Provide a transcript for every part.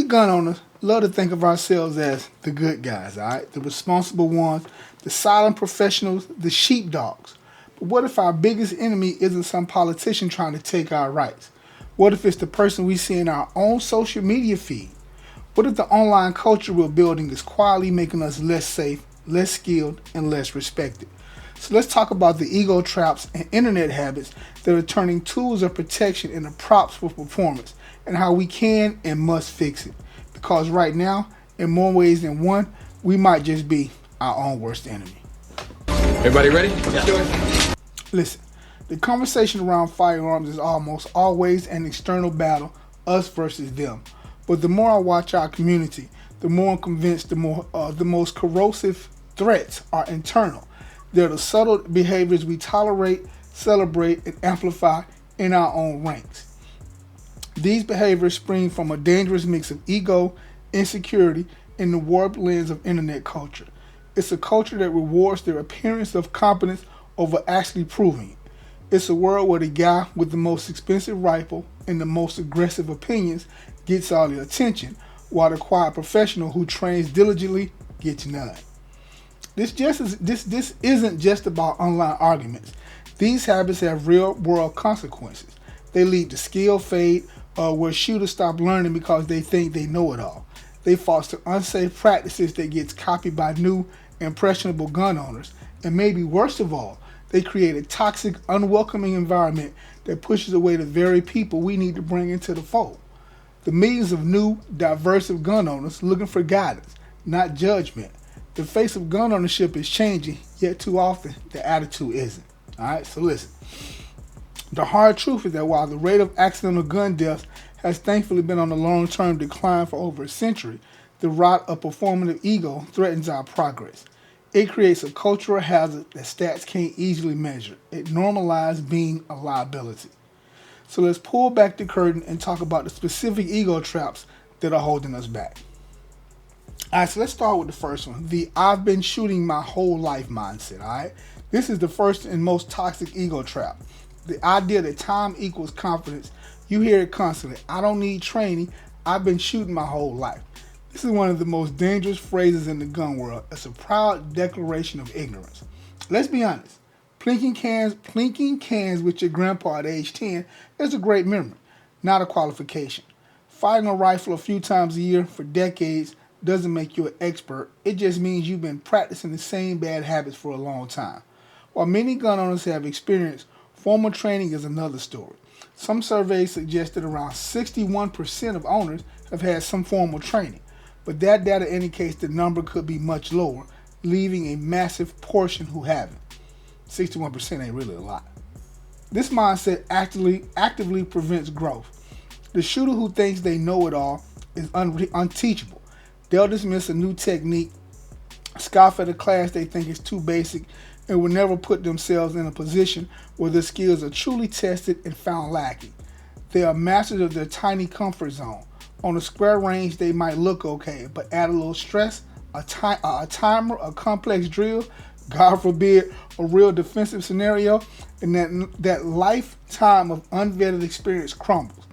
gun owners love to think of ourselves as the good guys, all right? The responsible ones, the silent professionals, the sheepdogs. But what if our biggest enemy isn't some politician trying to take our rights? What if it's the person we see in our own social media feed? What if the online culture we're building is quietly making us less safe, less skilled, and less respected? So let's talk about the ego traps and internet habits that are turning tools of protection into props for performance and how we can and must fix it. Because right now, in more ways than one, we might just be our own worst enemy. Everybody ready? Let's do it. Listen, the conversation around firearms is almost always an external battle, us versus them. But the more I watch our community, the more I'm convinced the most corrosive threats are internal. They're the subtle behaviors we tolerate, celebrate, and amplify in our own ranks. These behaviors spring from a dangerous mix of ego, insecurity, and the warped lens of internet culture. It's a culture that rewards their appearance of competence over actually proving it. It's a world where the guy with the most expensive rifle and the most aggressive opinions gets all the attention, while the quiet professional who trains diligently gets none. This isn't just about online arguments. These habits have real-world consequences. They lead to skill fade, where shooters stop learning because they think they know it all. They foster unsafe practices that gets copied by new, impressionable gun owners. And maybe worst of all, they create a toxic, unwelcoming environment that pushes away the very people we need to bring into the fold. The millions of new, diverse gun owners looking for guidance, not judgment. The face of gun ownership is changing, yet too often the attitude isn't. Alright, so listen. The hard truth is that while the rate of accidental gun deaths has thankfully been on a long-term decline for over a century, the rot of performative ego threatens our progress. It creates a cultural hazard that stats can't easily measure. It normalizes being a liability. So let's pull back the curtain and talk about the specific ego traps that are holding us back. Alright, so let's start with the first one. The I've been shooting my whole life mindset, alright? This is the first and most toxic ego trap. The idea that time equals confidence. You hear it constantly. I don't need training. I've been shooting my whole life. This is one of the most dangerous phrases in the gun world. It's a proud declaration of ignorance. Let's be honest. Plinking cans with your grandpa at age 10 is a great memory, not a qualification. Fighting a rifle a few times a year for decades doesn't make you an expert. It just means you've been practicing the same bad habits for a long time. While many gun owners have experience, formal training is another story. Some surveys suggest that around 61% of owners have had some formal training, but that data indicates the number could be much lower, leaving a massive portion who haven't. 61% ain't really a lot. This mindset actively prevents growth. The shooter who thinks they know it all is unteachable. They'll dismiss a new technique, scoff at a class they think is too basic, and will never put themselves in a position where their skills are truly tested and found lacking. They are masters of their tiny comfort zone. On a square range, they might look okay, but add a little stress, a timer, a complex drill, God forbid, a real defensive scenario, and that lifetime of unvetted experience crumbles.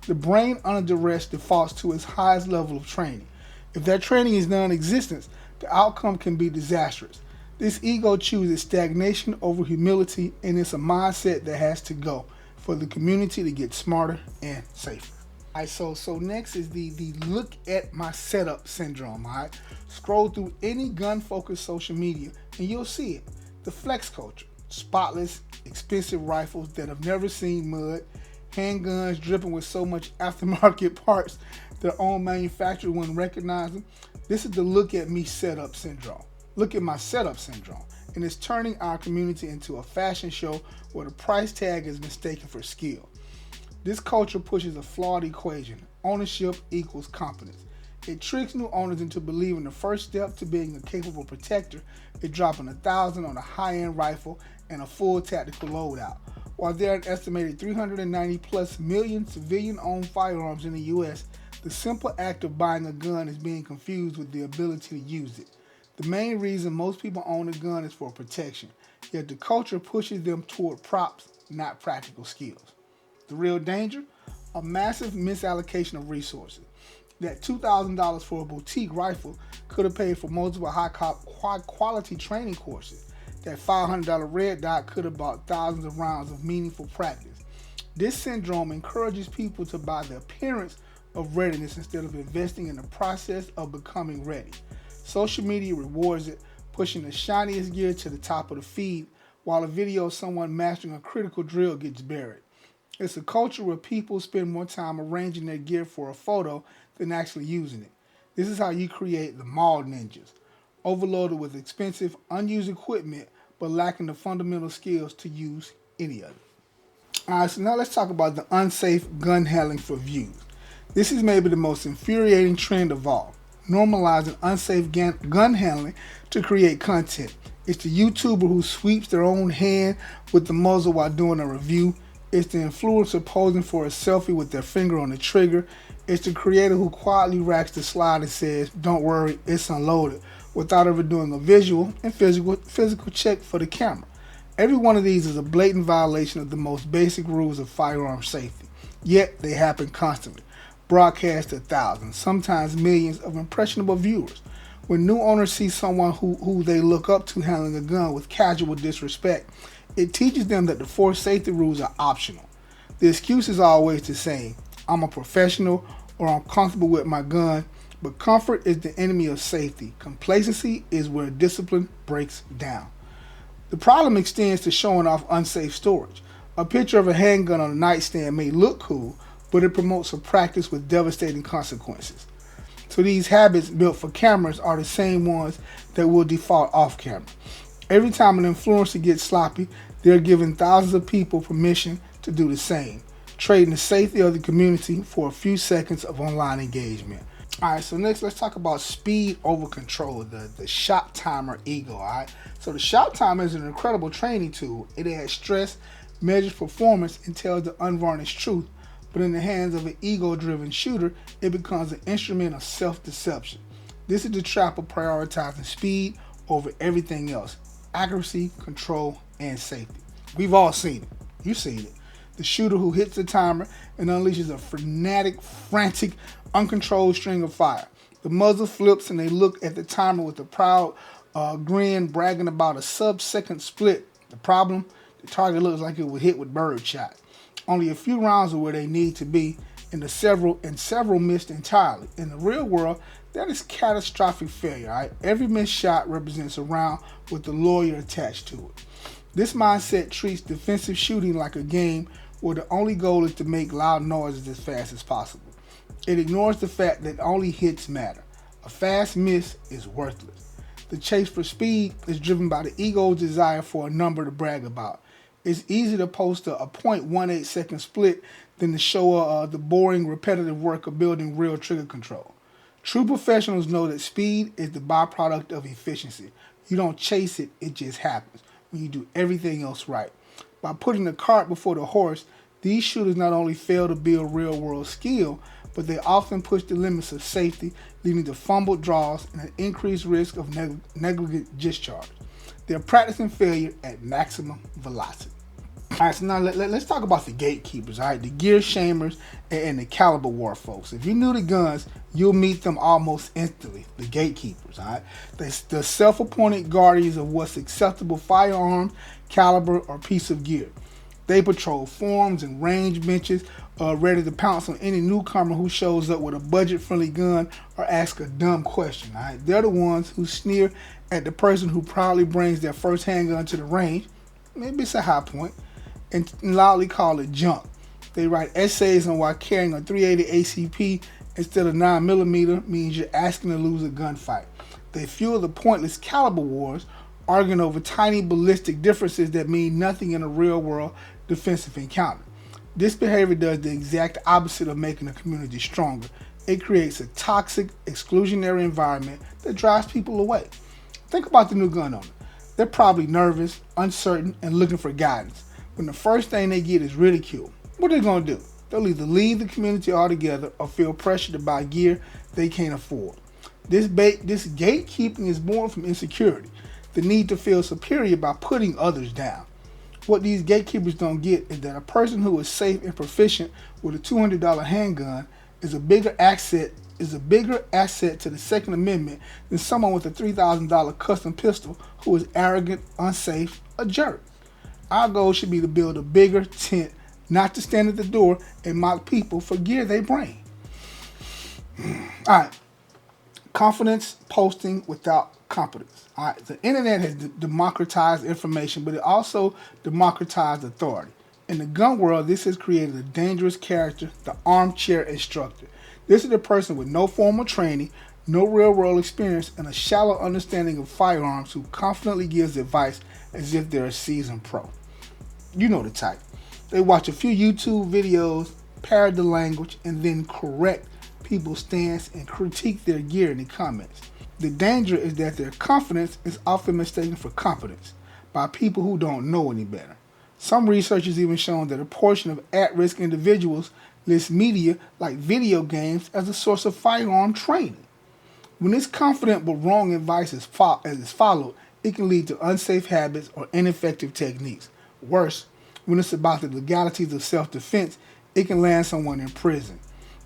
The brain under duress defaults to its highest level of training. If that training is non-existent, the outcome can be disastrous. This ego chooses stagnation over humility, and it's a mindset that has to go for the community to get smarter and safer. All right, so next is the look at my setup syndrome. All right, scroll through any gun-focused social media and you'll see it. The flex culture, spotless, expensive rifles that have never seen mud, handguns dripping with so much aftermarket parts their own manufacturer wouldn't recognize them. This is the look at me setup syndrome. Look at my setup syndrome, and it's turning our community into a fashion show where the price tag is mistaken for skill. This culture pushes a flawed equation. Ownership equals competence. It tricks new owners into believing the first step to being a capable protector is dropping $1,000 on a high-end rifle and a full tactical loadout. While there are an estimated 390 plus million civilian-owned firearms in the U.S., the simple act of buying a gun is being confused with the ability to use it. The main reason most people own a gun is for protection, yet the culture pushes them toward props, not practical skills. The real danger? A massive misallocation of resources. That $2,000 for a boutique rifle could have paid for multiple high quality training courses. That $500 red dot could have bought thousands of rounds of meaningful practice. This syndrome encourages people to buy the appearance of readiness instead of investing in the process of becoming ready. Social media rewards it, pushing the shiniest gear to the top of the feed, while a video of someone mastering a critical drill gets buried. It's a culture where people spend more time arranging their gear for a photo than actually using it. This is how you create the mall ninjas, overloaded with expensive, unused equipment, but lacking the fundamental skills to use any of it. Alright, so now let's talk about the unsafe gun handling for views. This is maybe the most infuriating trend of all, normalizing unsafe gun handling to create content. It's the YouTuber who sweeps their own hand with the muzzle while doing a review. It's the influencer posing for a selfie with their finger on the trigger. It's the creator who quietly racks the slide and says, "Don't worry, it's unloaded," without ever doing a visual and physical check for the camera. Every one of these is a blatant violation of the most basic rules of firearm safety. Yet they happen constantly, broadcast to thousands, sometimes millions of impressionable viewers. When new owners see someone who they look up to handling a gun with casual disrespect, it teaches them that the four safety rules are optional. The excuse is always the same: "I'm a professional," or "I'm comfortable with my gun." But comfort is the enemy of safety. Complacency is where discipline breaks down. The problem extends to showing off unsafe storage. A picture of a handgun on a nightstand may look cool, but it promotes a practice with devastating consequences. So these habits built for cameras are the same ones that will default off camera. Every time an influencer gets sloppy, they're giving thousands of people permission to do the same, trading the safety of the community for a few seconds of online engagement. Alright, so next let's talk about speed over control, the shot timer ego. Alright, so the shot timer is an incredible training tool. It adds stress, measures performance, and tells the unvarnished truth. But in the hands of an ego-driven shooter, it becomes an instrument of self-deception. This is the trap of prioritizing speed over everything else: accuracy, control, and safety. We've all seen it. You've seen it. The shooter who hits the timer and unleashes a frantic, uncontrolled string of fire. The muzzle flips and they look at the timer with a proud grin, bragging about a sub-second split. The problem? The target looks like it was hit with birdshot. Only a few rounds are where they need to be, and several missed entirely. In the real world, that is catastrophic failure. Right? Every missed shot represents a round with a lawyer attached to it. This mindset treats defensive shooting like a game where the only goal is to make loud noises as fast as possible. It ignores the fact that only hits matter. A fast miss is worthless. The chase for speed is driven by the ego's desire for a number to brag about. It's easy to post a 0.18 second split than to show the boring, repetitive work of building real trigger control. True professionals know that speed is the byproduct of efficiency. You don't chase it, it just happens when you do everything else right. By putting the cart before the horse, these shooters not only fail to build real-world skill, but they often push the limits of safety, leading to fumbled draws and an increased risk of negligent discharge. They're practicing failure at maximum velocity. Alright, so now let's talk about the gatekeepers, alright? The gear shamers and the caliber war folks. If you're new to guns, you'll meet them almost instantly. The gatekeepers, alright? The self-appointed guardians of what's acceptable firearm, caliber, or piece of gear. They patrol forums and range benches, ready to pounce on any newcomer who shows up with a budget-friendly gun or ask a dumb question. Alright? They're the ones who sneer at the person who proudly brings their first handgun to the range. Maybe it's a high point, and loudly call it junk. They write essays on why carrying a .380 ACP instead of 9mm means you're asking to lose a gunfight. They fuel the pointless caliber wars, arguing over tiny ballistic differences that mean nothing in a real-world defensive encounter. This behavior does the exact opposite of making a community stronger. It creates a toxic, exclusionary environment that drives people away. Think about the new gun owner. They're probably nervous, uncertain, and looking for guidance. When the first thing they get is ridicule, what are they going to do? They'll either leave the community altogether or feel pressure to buy gear they can't afford. This gatekeeping is born from insecurity, the need to feel superior by putting others down. What these gatekeepers don't get is that a person who is safe and proficient with a $200 handgun is a bigger asset is a bigger asset to the Second Amendment than someone with a $3,000 custom pistol who is arrogant, unsafe, a jerk. Our goal should be to build a bigger tent, not to stand at the door and mock people for gear they bring. Alright. Confidence posting without competence. Alright. The internet has democratized information, but it also democratized authority. In the gun world, this has created a dangerous character, the armchair instructor. This is the person with no formal training, no real-world experience, and a shallow understanding of firearms who confidently gives advice as if they're a seasoned pro. You know the type. They watch a few YouTube videos, parrot the language, and then correct people's stance and critique their gear in the comments. The danger is that their confidence is often mistaken for competence by people who don't know any better. Some research has even shown that a portion of at-risk individuals list media like video games as a source of firearm training. When this confident but wrong advice is followed, it can lead to unsafe habits or ineffective techniques. Worse, when it's about the legalities of self-defense, it can land someone in prison.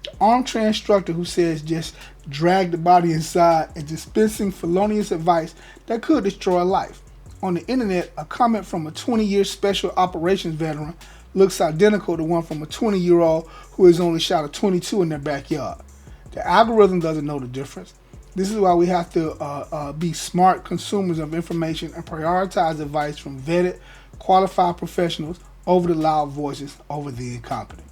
The armchair instructor who says just drag the body inside is dispensing felonious advice that could destroy a life. On the internet, a comment from a 20-year special operations veteran looks identical to one from a 20-year-old who has only shot a .22 in their backyard. The algorithm doesn't know the difference. This is why we have to be smart consumers of information and prioritize advice from vetted, qualified professionals over the loud voices, over the incompetent.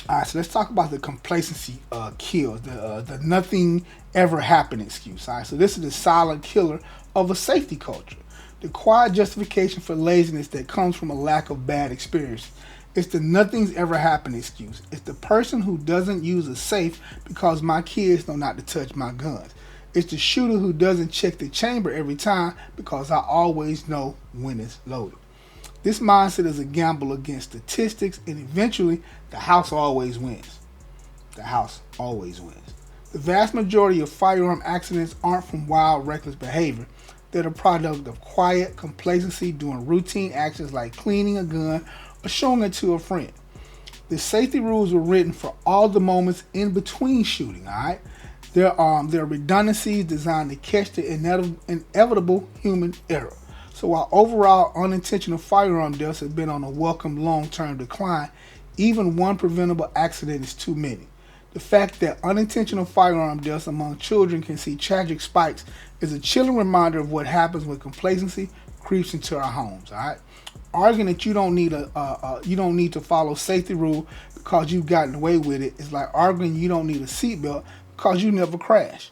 Alright, so let's talk about the complacency kills, the nothing ever happened excuse. Alright, so this is the silent killer of a safety culture. The quiet justification for laziness that comes from a lack of bad experience. It's the nothing's ever happened excuse. It's the person who doesn't use a safe because my kids know not to touch my guns. It's the shooter who doesn't check the chamber every time because I always know when it's loaded. This mindset is a gamble against statistics, and eventually the house always wins. The house always wins. The vast majority of firearm accidents aren't from wild, reckless behavior. They're the product of quiet complacency doing routine actions like cleaning a gun or showing it to a friend. The safety rules were written for all the moments in between shooting, alright? There are redundancies designed to catch the inevitable human error. So while overall unintentional firearm deaths have been on a welcome long-term decline, even one preventable accident is too many. The fact that unintentional firearm deaths among children can see tragic spikes is a chilling reminder of what happens when complacency creeps into our homes. All right, arguing that you don't need to follow safety rule because you've gotten away with it is like arguing you don't need a seatbelt because you never crash.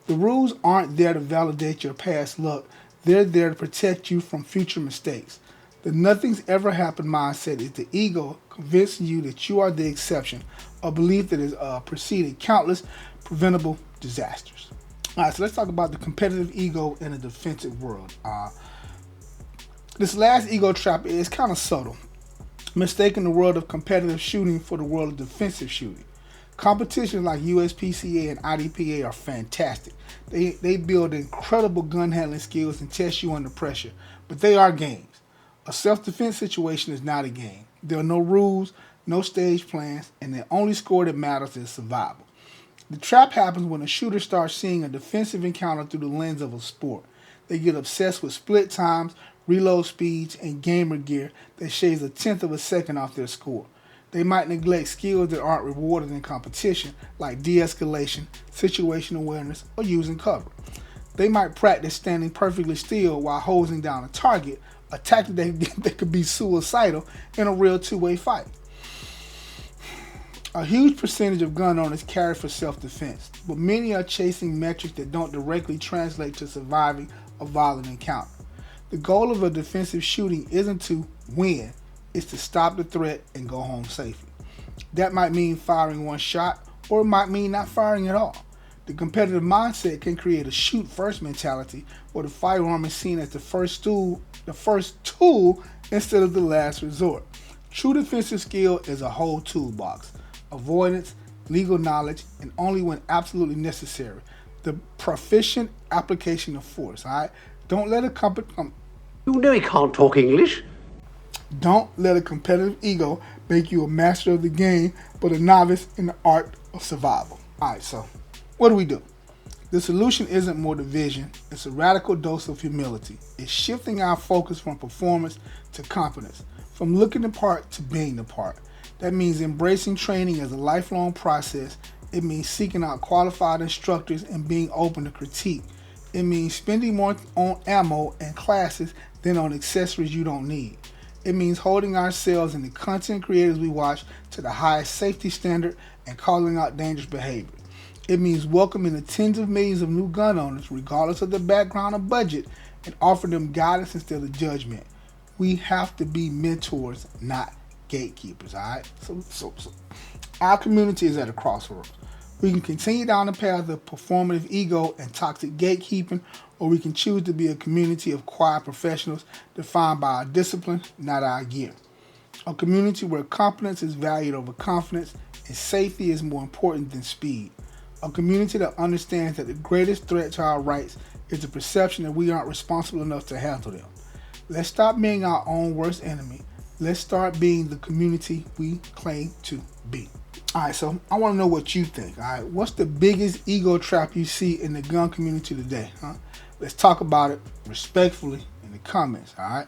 The rules aren't there to validate your past luck. They're there to protect you from future mistakes. The nothing's ever happened mindset is the ego convincing you that you are the exception, a belief that has preceded countless preventable disasters. All right, so let's talk about the competitive ego in a defensive world. This last ego trap is kind of subtle, mistaking the world of competitive shooting for the world of defensive shooting. Competitions like USPCA and IDPA are fantastic. They build incredible gun handling skills and test you under pressure, but they are games. A self-defense situation is not a game. There are no rules, no stage plans, and the only score that matters is survival. The trap happens when a shooter starts seeing a defensive encounter through the lens of a sport. They get obsessed with split times, reload speeds, and gamer gear that shaves 1/10 of a second off their score. They might neglect skills that aren't rewarded in competition, like de-escalation, situation awareness, or using cover. They might practice standing perfectly still while holding down a target, a tactic that could be suicidal in a real two-way fight. A huge percentage of gun owners carry for self-defense, but many are chasing metrics that don't directly translate to surviving a violent encounter. The goal of a defensive shooting isn't to win, it's to stop the threat and go home safely. That might mean firing one shot, or it might mean not firing at all. The competitive mindset can create a shoot-first mentality where the firearm is seen as the first tool instead of the last resort. True defensive skill is a whole toolbox. Avoidance, legal knowledge, and only when absolutely necessary, the proficient application of force. All right, don't let You know he can't talk English. Don't let a competitive ego make you a master of the game, but a novice in the art of survival. All right, so What do? The solution isn't more division, it's a radical dose of humility. It's shifting our focus from performance to competence, from looking the part to being the part. That means embracing training as a lifelong process. It means seeking out qualified instructors and being open to critique. It means spending more on ammo and classes than on accessories you don't need. It means holding ourselves and the content creators we watch to the highest safety standard and calling out dangerous behavior. It means welcoming the tens of millions of new gun owners, regardless of their background or budget, and offering them guidance instead of judgment. We have to be mentors, not gatekeepers, all right? So our community is at a crossroads. We can continue down the path of performative ego and toxic gatekeeping, or we can choose to be a community of quiet professionals defined by our discipline, not our gear. A community where competence is valued over confidence and safety is more important than speed. A community that understands that the greatest threat to our rights is the perception that we aren't responsible enough to handle them. Let's stop being our own worst enemy. Let's start being the community we claim to be. All right, so I want to know what you think. All right, what's the biggest ego trap you see in the gun community today? Let's talk about it respectfully in the comments. All right,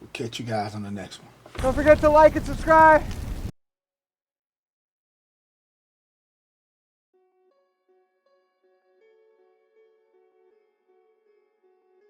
we'll catch you guys on the next one. Don't forget to like and subscribe.